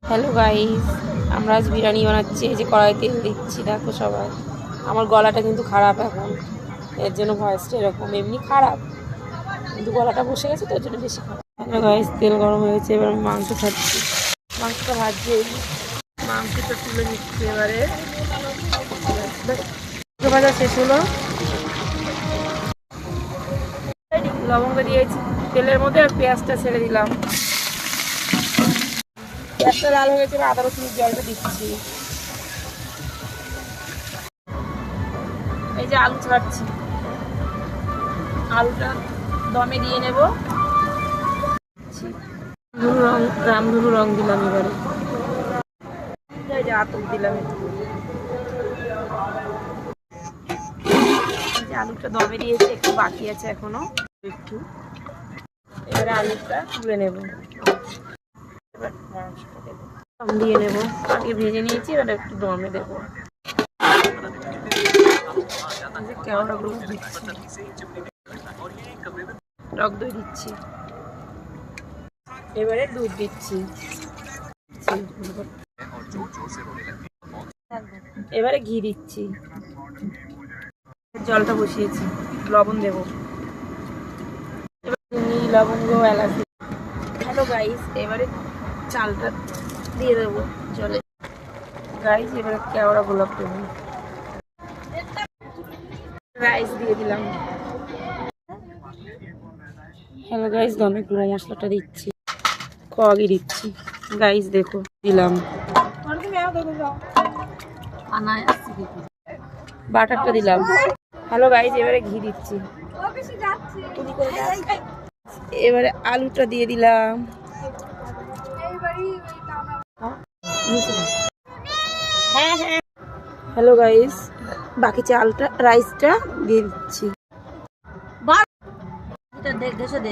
Hello guys, আমরা আজ বিরিয়ানি বানাচ্ছি। এই যে কড়াই তেল দিচ্ছি, দেখো সবাই। আমার গলাটা কিন্তু খারাপ এখন, এর জন্য ভয়েসটা এরকম। এমনি খারাপ কিন্তু গলাটা বসে গেছে, তো ওর জন্য বেশি খারাপ। হ্যালো গাইস, তেল গরম হয়েছে, এবার আমি মাংস খাচ্ছি। মাংসটা ভাজছি, মাংসটা তুলে নিচ্ছি। এবারে ভাজা শেষ হলো, লবঙ্গ দিয়েছি তেলের মধ্যে, আর পেঁয়াজটা ছেড়ে দিলাম। পেঁয়াজটা লাল হয়ে গেছে, আদা রসুনের জলটা দিচ্ছি। এই যে আলু ছাড়ছি, আলুটা দমে দিয়ে নেব। রামধনু রং দিলাম। এবারে এই যে আতপ দিলাম। আলুটা দমে দিয়েছি, একটু বাকি আছে এখনো একটু। এবারে আলুটা তুলে নেব, এবার মাংসটা দেবো, দম দিয়ে নেব। আগে ভেজে নিয়েছি, এবার একটু দমে দেবো। কেওড়াগুলো দিচ্ছি, টক দই দিচ্ছি, এবারে দুধ দিচ্ছি। এবারে ঘি দিচ্ছি, জলটা বসিয়েছি, লবণ দেবো, এবার চিনি, লবঙ্গ, এলাচ। হ্যালো গাইস, এবারে চালটা দিয়ে দেবো জলে। গাইস, এবারে কেওড়া গোলাপ দেবো, রাইস দিয়ে দিলাম। হ্যালো গাইস, দমে গুঁড়ো মশলাটা দিচ্ছি, কগি দিচ্ছি। গাইস দেখো, দিলাম বাটারটা দিলাম। হ্যালো গাইস, এবারে ঘি দিচ্ছি, এবারে আলুটা দিয়ে দিলাম। হ্যাঁ হ্যাঁ, হ্যালো গাইস, বাকি চালটা, রাইসটা দিয়ে দিচ্ছি,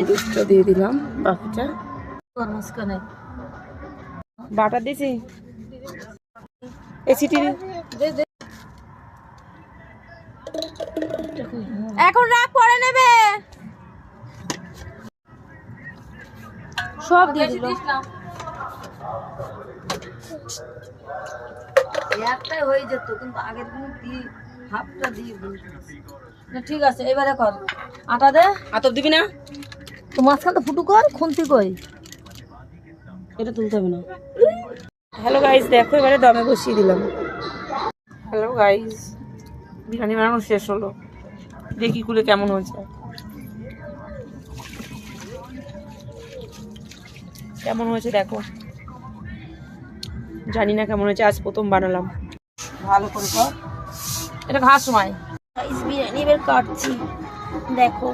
দুধটা দিয়ে দিলাম। বাকিটা বাটার দিছি, এসিটি এখন রাগ পরে নেবে, সব দিয়ে দিল। একটাই হয়ে যেত, কিন্তু আগের দিন হাফটা দিয়ে না। ঠিক আছে, এবারে কর, আটা দে। আতপ দিবি না তো মাঝখানটা ফুটু কর, খুন্তি কই, এটা তুলতে হবে না। হ্যালো গাইস, দেখো এবারে দমে বসিয়ে দিলাম। হ্যালো গাইস, বিরিয়ানি বানানো শেষ হলো, দেখি খুলে কেমন হয়েছে। কেমন হয়েছে দেখো, জানি না কেমন হয়েছে, আজ প্রথম বানালাম। ভালো করে কর, এটা খাওয়ার সময়। গাইস, বিরিয়ানি এবার কাটছি, দেখো।